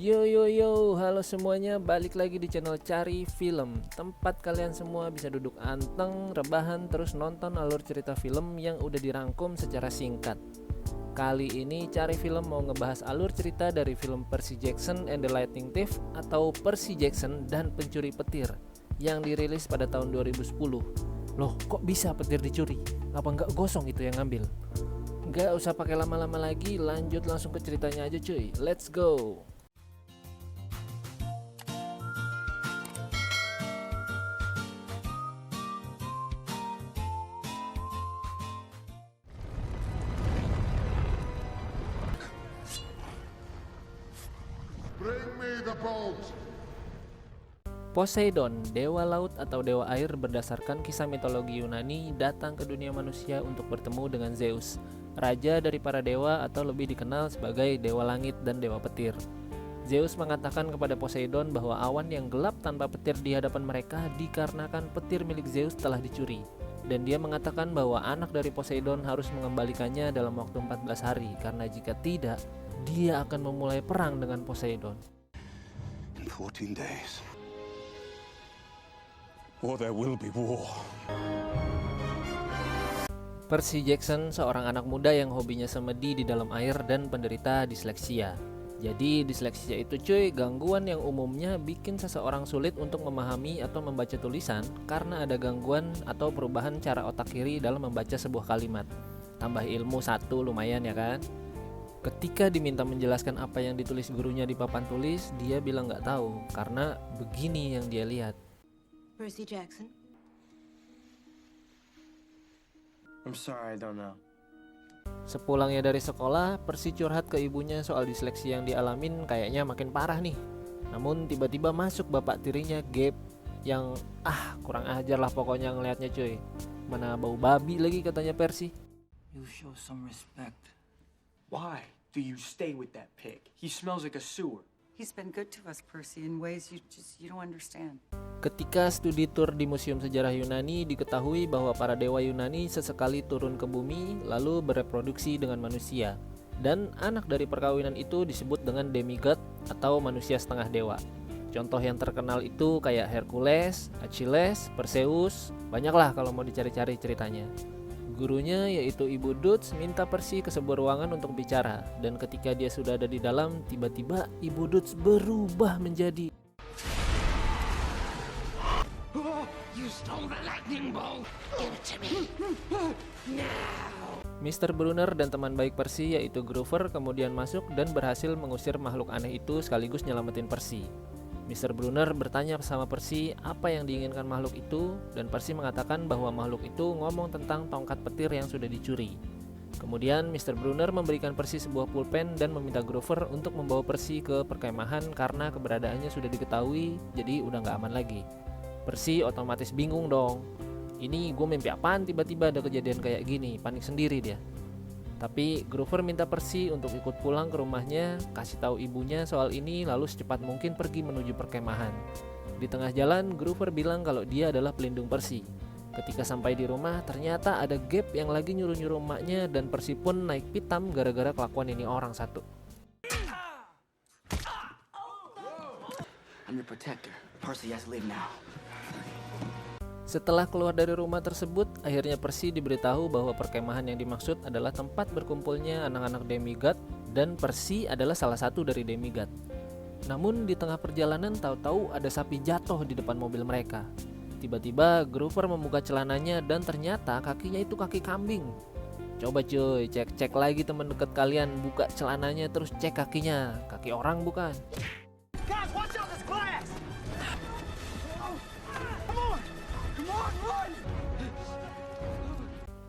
Yo yo yo, halo semuanya, balik lagi di channel Cari Film. Tempat kalian semua bisa duduk anteng, rebahan, terus nonton alur cerita film yang udah dirangkum secara singkat. Kali ini Cari Film mau ngebahas alur cerita dari film Percy Jackson and the Lightning Thief atau Percy Jackson dan Pencuri Petir yang dirilis pada tahun 2010. Loh, kok bisa petir dicuri? Apa nggak gosong itu yang ngambil? Nggak usah pakai lama-lama lagi, lanjut langsung ke ceritanya aja cuy. Let's go. Bring me the boat! Poseidon, dewa laut atau dewa air berdasarkan kisah mitologi Yunani, datang ke dunia manusia untuk bertemu dengan Zeus, raja dari para dewa atau lebih dikenal sebagai dewa langit dan dewa petir. Zeus mengatakan kepada Poseidon bahwa awan yang gelap tanpa petir di hadapan mereka dikarenakan petir milik Zeus telah dicuri. Dan dia mengatakan bahwa anak dari Poseidon harus mengembalikannya dalam waktu 14 hari, karena jika tidak, dia akan memulai perang dengan Poseidon. In 14 days, or there will be war. Percy Jackson seorang anak muda yang hobinya semedi di dalam air dan penderita disleksia. Jadi disleksia itu cuy, gangguan yang umumnya bikin seseorang sulit untuk memahami atau membaca tulisan karena ada gangguan atau perubahan cara otak kiri dalam membaca sebuah kalimat. Tambah ilmu satu lumayan ya kan? Ketika diminta menjelaskan apa yang ditulis gurunya di papan tulis, dia bilang nggak tahu karena begini yang dia lihat. Percy Jackson? I'm sorry, I don't know. Sepulangnya dari sekolah, Percy curhat ke ibunya soal disleksi yang dialamin kayaknya makin parah nih. Namun tiba-tiba masuk bapak tirinya, Gabe, yang kurang ajar lah pokoknya ngelihatnya cuy. Mana bau babi lagi katanya Percy. You show some respect. Why do you stay with that pig? He smells like a sewer. He's been good to us, Percy, in ways you don't understand. Ketika studi tur di Museum Sejarah Yunani, diketahui bahwa para dewa Yunani sesekali turun ke bumi lalu bereproduksi dengan manusia. Dan anak dari perkawinan itu disebut dengan demigod atau manusia setengah dewa. Contoh yang terkenal itu kayak Hercules, Achilles, Perseus, banyaklah kalau mau dicari-cari ceritanya. Gurunya yaitu Ibu Dutz minta Percy ke sebuah ruangan untuk bicara. Dan ketika dia sudah ada di dalam, tiba-tiba Ibu Dutz berubah menjadi Mr. Brunner dan teman baik Percy yaitu Grover kemudian masuk dan berhasil mengusir makhluk aneh itu sekaligus nyelamatin Percy. Mr. Brunner bertanya sama Percy apa yang diinginkan makhluk itu, dan Percy mengatakan bahwa makhluk itu ngomong tentang tongkat petir yang sudah dicuri. Kemudian Mr. Brunner memberikan Percy sebuah pulpen dan meminta Grover untuk membawa Percy ke perkemahan karena keberadaannya sudah diketahui, jadi udah gak aman lagi. Percy otomatis bingung dong. Ini gue mimpi apaan tiba-tiba ada kejadian kayak gini, panik sendiri dia. Tapi Grover minta Percy untuk ikut pulang ke rumahnya, kasih tahu ibunya soal ini lalu secepat mungkin pergi menuju perkemahan. Di tengah jalan, Grover bilang kalau dia adalah pelindung Percy. Ketika sampai di rumah, ternyata ada Gabe yang lagi nyuruh-nyuruh emaknya dan Percy pun naik pitam gara-gara kelakuan ini orang satu. I'm your protector. Percy has to leave now. Setelah keluar dari rumah tersebut, akhirnya Percy diberitahu bahwa perkemahan yang dimaksud adalah tempat berkumpulnya anak-anak demigod dan Percy adalah salah satu dari demigod. Namun di tengah perjalanan tahu-tahu ada sapi jatuh di depan mobil mereka. Tiba-tiba Grover membuka celananya dan ternyata kakinya itu kaki kambing. Coba cuy, cek lagi teman dekat kalian, buka celananya terus cek kakinya, kaki orang bukan. Guys, watch out, this glass!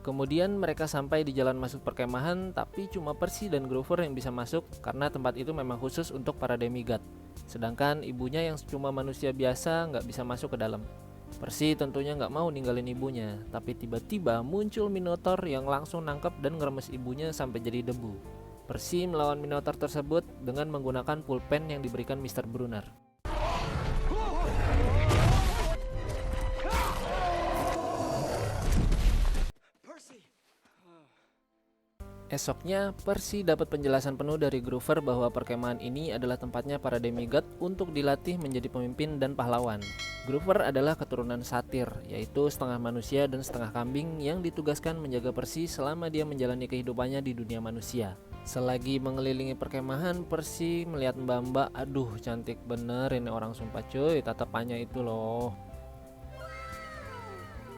Kemudian mereka sampai di jalan masuk perkemahan, tapi cuma Percy dan Grover yang bisa masuk karena tempat itu memang khusus untuk para demigod. Sedangkan ibunya yang cuma manusia biasa nggak bisa masuk ke dalam. Percy tentunya nggak mau ninggalin ibunya, tapi tiba-tiba muncul Minotaur yang langsung nangkep dan ngeremes ibunya sampai jadi debu. Percy melawan Minotaur tersebut dengan menggunakan pulpen yang diberikan Mr. Brunner. Esoknya, Percy dapat penjelasan penuh dari Grover bahwa perkemahan ini adalah tempatnya para demigod untuk dilatih menjadi pemimpin dan pahlawan. Grover adalah keturunan satir, yaitu setengah manusia dan setengah kambing yang ditugaskan menjaga Percy selama dia menjalani kehidupannya di dunia manusia. Selagi mengelilingi perkemahan, Percy melihat mbak-mbak, aduh cantik bener ini orang sumpah cuy, tatapannya itu loh.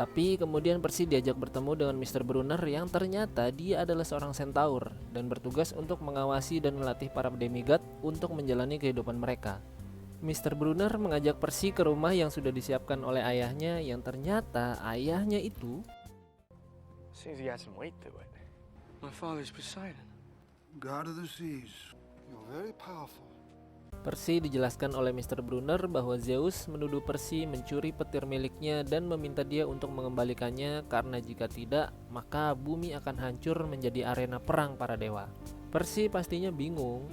Tapi kemudian Percy diajak bertemu dengan Mr. Brunner yang ternyata dia adalah seorang centaur dan bertugas untuk mengawasi dan melatih para demigod untuk menjalani kehidupan mereka. Mr. Brunner mengajak Percy ke rumah yang sudah disiapkan oleh ayahnya yang ternyata ayahnya itu Seems he got some weight to it. My father's Poseidon. God of the seas. You're very powerful. Percy dijelaskan oleh Mr. Brunner bahwa Zeus menuduh Percy mencuri petir miliknya dan meminta dia untuk mengembalikannya karena jika tidak, maka bumi akan hancur menjadi arena perang para dewa. Percy pastinya bingung.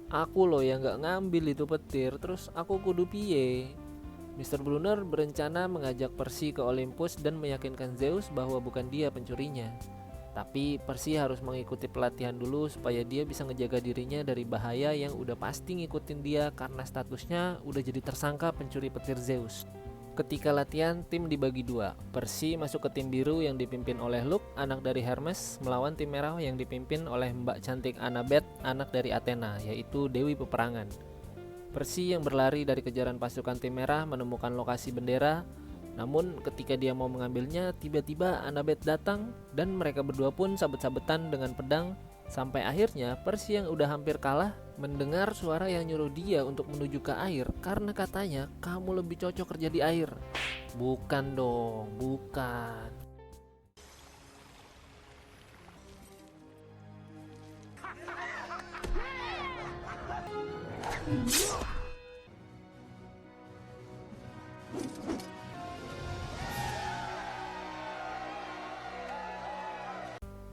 Aku loh yang gak ngambil itu petir, terus aku kudu piye? Mr. Brunner berencana mengajak Percy ke Olympus dan meyakinkan Zeus bahwa bukan dia pencurinya. Tapi Percy harus mengikuti pelatihan dulu supaya dia bisa ngejaga dirinya dari bahaya yang udah pasti ngikutin dia karena statusnya udah jadi tersangka pencuri petir Zeus. Ketika latihan, tim dibagi dua. Percy masuk ke tim biru yang dipimpin oleh Luke, anak dari Hermes, melawan tim merah yang dipimpin oleh Mbak cantik Annabeth, anak dari Athena, yaitu Dewi Peperangan. Percy yang berlari dari kejaran pasukan tim merah menemukan lokasi bendera. Namun ketika dia mau mengambilnya, tiba-tiba Annabeth datang dan mereka berdua pun sabet-sabetan dengan pedang. Sampai akhirnya Percy yang udah hampir kalah mendengar suara yang nyuruh dia untuk menuju ke air karena katanya kamu lebih cocok kerja di air. Bukan dong, bukan.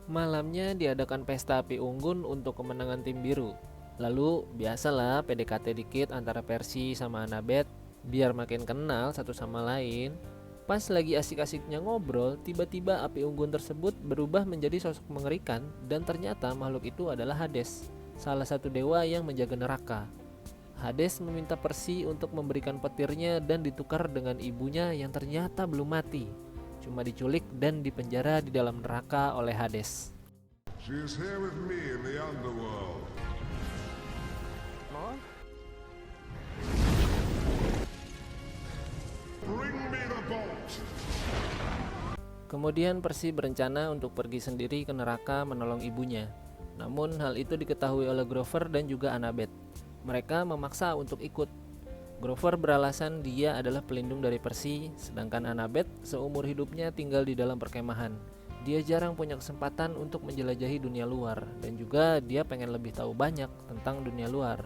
Malamnya diadakan pesta api unggun untuk kemenangan tim biru. Lalu biasalah PDKT dikit antara Percy sama Annabeth biar makin kenal satu sama lain. Pas lagi asik-asiknya ngobrol, tiba-tiba api unggun tersebut berubah menjadi sosok mengerikan dan ternyata makhluk itu adalah Hades, salah satu dewa yang menjaga neraka. Hades meminta Percy untuk memberikan petirnya dan ditukar dengan ibunya yang ternyata belum mati. Cuma diculik dan dipenjara di dalam neraka oleh Hades. She is here with me in the underworld. Mom? Bring me the bolt. Kemudian Percy berencana untuk pergi sendiri ke neraka menolong ibunya. Namun hal itu diketahui oleh Grover dan juga Annabeth. Mereka memaksa untuk ikut. Grover beralasan dia adalah pelindung dari Percy, sedangkan Annabeth seumur hidupnya tinggal di dalam perkemahan. Dia jarang punya kesempatan untuk menjelajahi dunia luar, dan juga dia pengen lebih tahu banyak tentang dunia luar.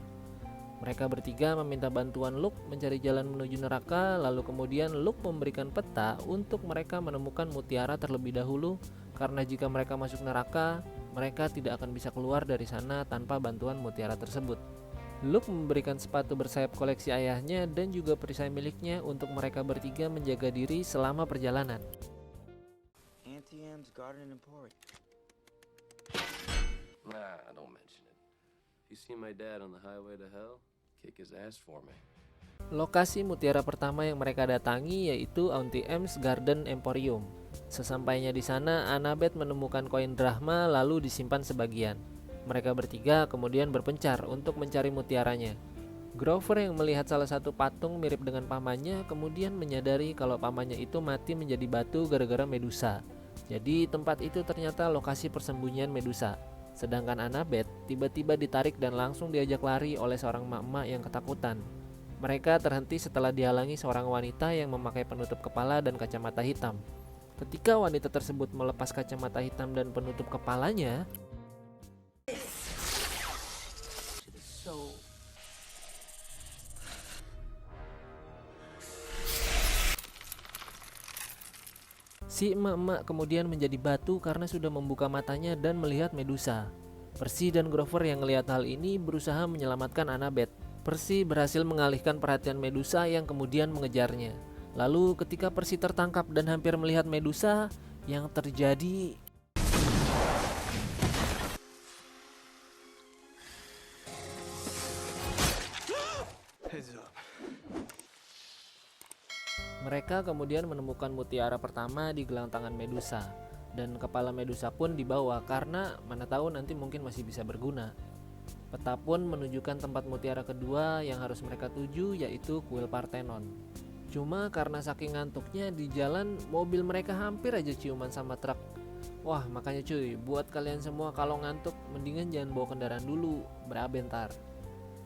Mereka bertiga meminta bantuan Luke mencari jalan menuju neraka, lalu kemudian Luke memberikan peta untuk mereka menemukan mutiara terlebih dahulu, karena jika mereka masuk neraka, mereka tidak akan bisa keluar dari sana tanpa bantuan mutiara tersebut. Luke memberikan sepatu bersayap koleksi ayahnya dan juga perisai miliknya untuk mereka bertiga menjaga diri selama perjalanan. Auntie M's Garden Emporium. Nah, don't mention it. You see my dad on the highway to hell? Kick his ass for me. Lokasi mutiara pertama yang mereka datangi yaitu Auntie M's Garden Emporium. Sesampainya di sana, Annabeth menemukan koin drachma lalu disimpan sebagian. Mereka bertiga kemudian berpencar untuk mencari mutiaranya. Grover yang melihat salah satu patung mirip dengan pamannya kemudian menyadari kalau pamannya itu mati menjadi batu gara-gara Medusa. Jadi tempat itu ternyata lokasi persembunyian Medusa. Sedangkan Annabeth tiba-tiba ditarik dan langsung diajak lari oleh seorang emak-emak yang ketakutan. Mereka terhenti setelah dihalangi seorang wanita yang memakai penutup kepala dan kacamata hitam. Ketika wanita tersebut melepas kacamata hitam dan penutup kepalanya, si emak-emak kemudian menjadi batu karena sudah membuka matanya dan melihat Medusa. Percy dan Grover yang melihat hal ini berusaha menyelamatkan Annabeth. Percy berhasil mengalihkan perhatian Medusa yang kemudian mengejarnya. Lalu ketika Percy tertangkap dan hampir melihat Medusa, yang terjadi Heads up. Mereka kemudian menemukan mutiara pertama di gelang tangan Medusa, dan kepala Medusa pun dibawa karena mana tahu nanti mungkin masih bisa berguna. Peta pun menunjukkan tempat mutiara kedua yang harus mereka tuju, yaitu kuil Parthenon. Cuma karena saking ngantuknya di jalan, mobil mereka hampir aja ciuman sama truk. Wah, makanya cuy, buat kalian semua kalau ngantuk mendingan jangan bawa kendaraan dulu, berabe ntar.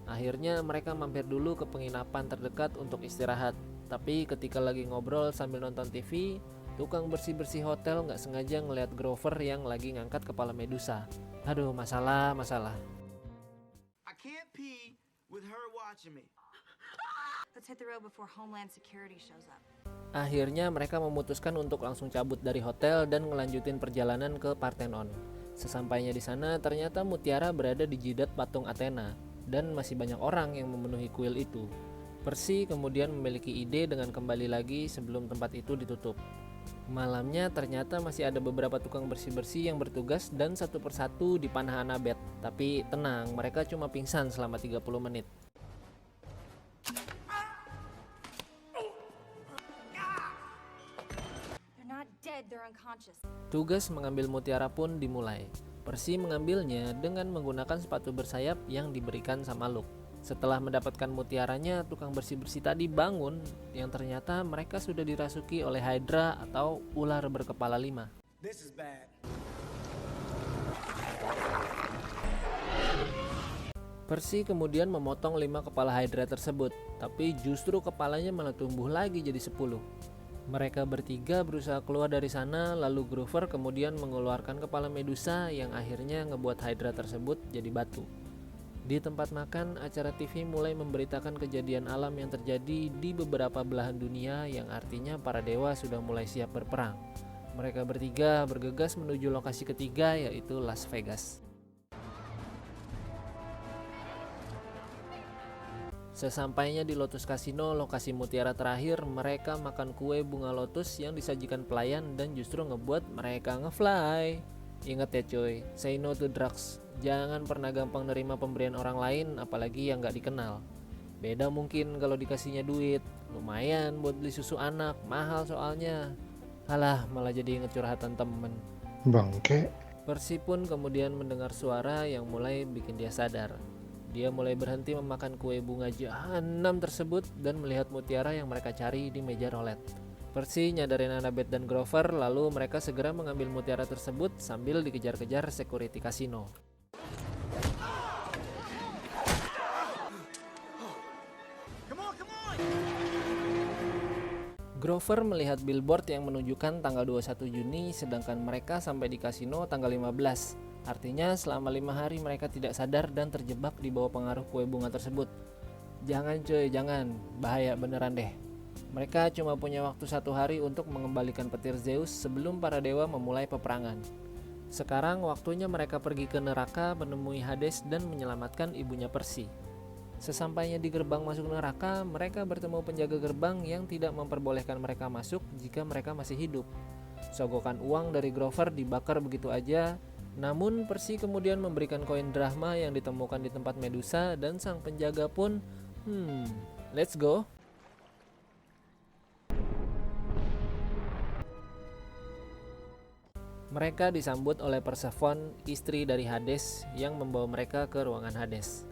Akhirnya mereka mampir dulu ke penginapan terdekat untuk istirahat. Tapi ketika lagi ngobrol sambil nonton TV, tukang bersih-bersih hotel nggak sengaja ngeliat Grover yang lagi ngangkat kepala Medusa. Aduh, masalah. I can't pee with her watching me. Let's hit the road before Homeland Security shows up. Akhirnya mereka memutuskan untuk langsung cabut dari hotel dan ngelanjutin perjalanan ke Parthenon. Sesampainya di sana, ternyata mutiara berada di jidat patung Athena dan masih banyak orang yang memenuhi kuil itu. Percy kemudian memiliki ide dengan kembali lagi sebelum tempat itu ditutup. Malamnya ternyata masih ada beberapa tukang bersih-bersih yang bertugas dan satu persatu dipanah Annabeth. Tapi tenang, mereka cuma pingsan selama 30 menit. They're not dead, they're unconscious. Tugas mengambil mutiara pun dimulai. Percy mengambilnya dengan menggunakan sepatu bersayap yang diberikan sama Luke. Setelah mendapatkan mutiaranya, tukang bersih-bersih tadi bangun yang ternyata mereka sudah dirasuki oleh Hydra atau ular berkepala 5. This is bad. Percy kemudian memotong 5 kepala Hydra tersebut, tapi justru kepalanya malah tumbuh lagi jadi 10. Mereka bertiga berusaha keluar dari sana, lalu Grover kemudian mengeluarkan kepala Medusa yang akhirnya ngebuat Hydra tersebut jadi batu. Di tempat makan, acara TV mulai memberitakan kejadian alam yang terjadi di beberapa belahan dunia yang artinya para dewa sudah mulai siap berperang. Mereka bertiga bergegas menuju lokasi ketiga, yaitu Las Vegas. Sesampainya di Lotus Casino, lokasi mutiara terakhir, mereka makan kue bunga lotus yang disajikan pelayan dan justru ngebuat mereka ngefly. Ingat ya cuy, say no to drugs. Jangan pernah gampang nerima pemberian orang lain, apalagi yang gak dikenal. Beda mungkin kalau dikasihnya duit, lumayan buat beli susu anak, mahal soalnya. Alah, malah jadi inget curhatan temen. Bangke. Percy pun kemudian mendengar suara yang mulai bikin dia sadar. Dia mulai berhenti memakan kue bunga jahanam tersebut dan melihat mutiara yang mereka cari di meja roulette. Percy nyadarin Annabeth dan Grover, lalu mereka segera mengambil mutiara tersebut sambil dikejar-kejar security kasino. Grover melihat billboard yang menunjukkan tanggal 21 Juni, sedangkan mereka sampai di kasino tanggal 15. Artinya selama 5 hari mereka tidak sadar dan terjebak di bawah pengaruh kue bunga tersebut. Jangan cuy, jangan, bahaya beneran deh. Mereka cuma punya waktu 1 hari untuk mengembalikan petir Zeus sebelum para dewa memulai peperangan. Sekarang waktunya mereka pergi ke neraka menemui Hades dan menyelamatkan ibunya Percy. Sesampainya di gerbang masuk neraka, mereka bertemu penjaga gerbang yang tidak memperbolehkan mereka masuk jika mereka masih hidup. Sogokan uang dari Grover dibakar begitu aja. Namun Percy kemudian memberikan koin drachma yang ditemukan di tempat Medusa dan sang penjaga pun, let's go. Mereka disambut oleh Persephone, istri dari Hades, yang membawa mereka ke ruangan Hades.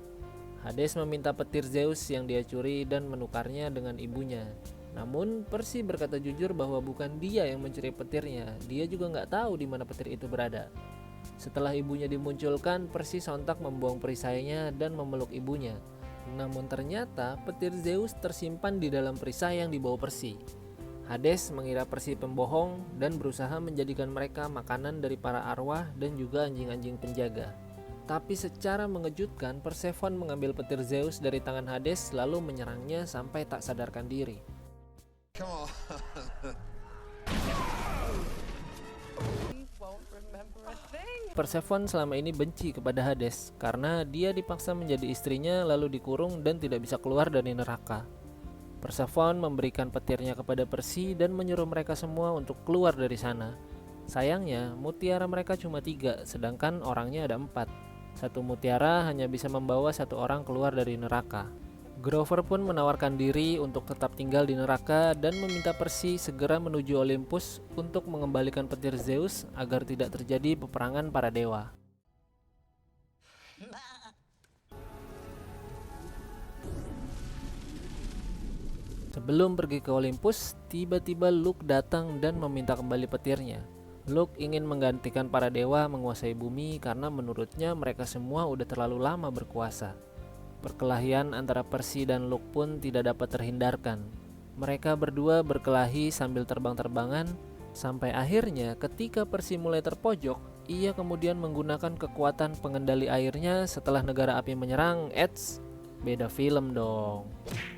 Hades meminta petir Zeus yang dia curi dan menukarnya dengan ibunya. Namun Percy berkata jujur bahwa bukan dia yang mencuri petirnya, dia juga nggak tahu di mana petir itu berada. Setelah ibunya dimunculkan, Percy sontak membuang perisainya dan memeluk ibunya. Namun ternyata petir Zeus tersimpan di dalam perisai yang dibawa Percy. Hades mengira Percy pembohong dan berusaha menjadikan mereka makanan dari para arwah dan juga anjing-anjing penjaga. Tapi secara mengejutkan, Persephone mengambil petir Zeus dari tangan Hades lalu menyerangnya sampai tak sadarkan diri. Come on. Persephone selama ini benci kepada Hades karena dia dipaksa menjadi istrinya lalu dikurung dan tidak bisa keluar dari neraka. Persephone memberikan petirnya kepada Percy dan menyuruh mereka semua untuk keluar dari sana. Sayangnya, mutiara mereka cuma 3, sedangkan orangnya ada 4. Satu mutiara hanya bisa membawa 1 orang keluar dari neraka. Grover pun menawarkan diri untuk tetap tinggal di neraka dan meminta Percy segera menuju Olympus untuk mengembalikan petir Zeus agar tidak terjadi peperangan para dewa. Sebelum pergi ke Olympus, tiba-tiba Luke datang dan meminta kembali petirnya. Luke ingin menggantikan para dewa menguasai bumi karena menurutnya mereka semua udah terlalu lama berkuasa. Perkelahian antara Percy dan Luke pun tidak dapat terhindarkan. Mereka berdua berkelahi sambil terbang-terbangan, sampai akhirnya ketika Percy mulai terpojok, ia kemudian menggunakan kekuatan pengendali airnya setelah negara api menyerang. Beda film dong.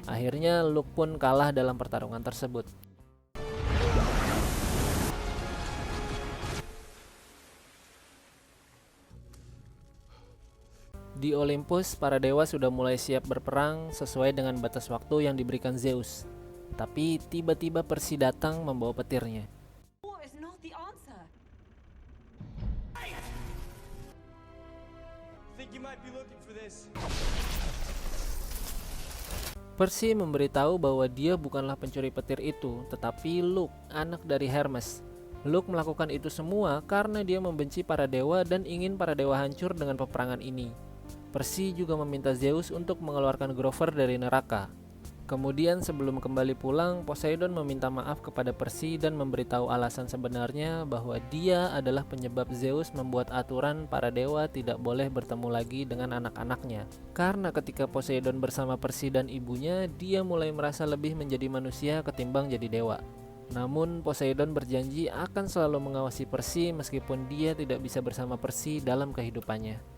Akhirnya Luke pun kalah dalam pertarungan tersebut. Di Olympus, para dewa sudah mulai siap berperang sesuai dengan batas waktu yang diberikan Zeus. Tapi tiba-tiba Percy datang membawa petirnya. War is not the answer. Think you might be looking for this. Percy memberitahu bahwa dia bukanlah pencuri petir itu, tetapi Luke, anak dari Hermes. Luke melakukan itu semua karena dia membenci para dewa dan ingin para dewa hancur dengan peperangan ini. Percy juga meminta Zeus untuk mengeluarkan Grover dari neraka. Kemudian sebelum kembali pulang, Poseidon meminta maaf kepada Percy dan memberitahu alasan sebenarnya bahwa dia adalah penyebab Zeus membuat aturan para dewa tidak boleh bertemu lagi dengan anak-anaknya. Karena ketika Poseidon bersama Percy dan ibunya, dia mulai merasa lebih menjadi manusia ketimbang jadi dewa. Namun Poseidon berjanji akan selalu mengawasi Percy meskipun dia tidak bisa bersama Percy dalam kehidupannya.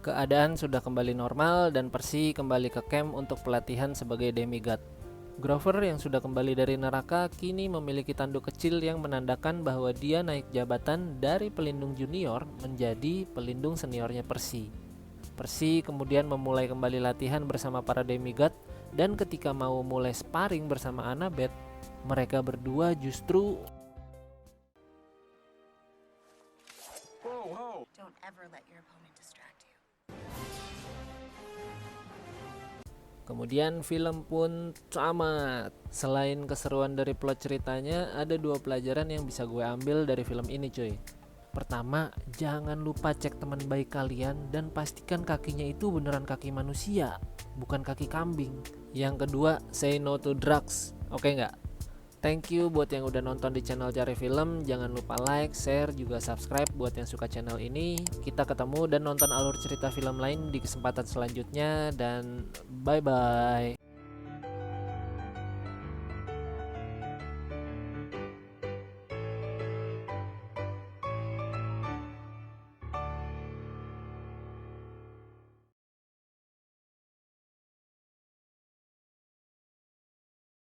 Keadaan sudah kembali normal dan Percy kembali ke camp untuk pelatihan sebagai demigod. Grover yang sudah kembali dari neraka kini memiliki tanduk kecil yang menandakan bahwa dia naik jabatan dari pelindung junior menjadi pelindung seniornya Percy. Percy kemudian memulai kembali latihan bersama para demigod dan ketika mau mulai sparring bersama Annabeth, mereka berdua justru Don't ever let your opponent distract you. Kemudian film pun tamat. Selain keseruan dari plot ceritanya, ada dua pelajaran yang bisa gue ambil dari film ini cuy. Pertama, jangan lupa cek teman baik kalian dan pastikan kakinya itu beneran kaki manusia, bukan kaki kambing. Yang kedua, say no to drugs. Oke nggak? Thank you buat yang udah nonton di channel Cari Film. Jangan lupa like, share, juga subscribe buat yang suka channel ini. Kita ketemu dan nonton alur cerita film lain di kesempatan selanjutnya. Dan bye-bye.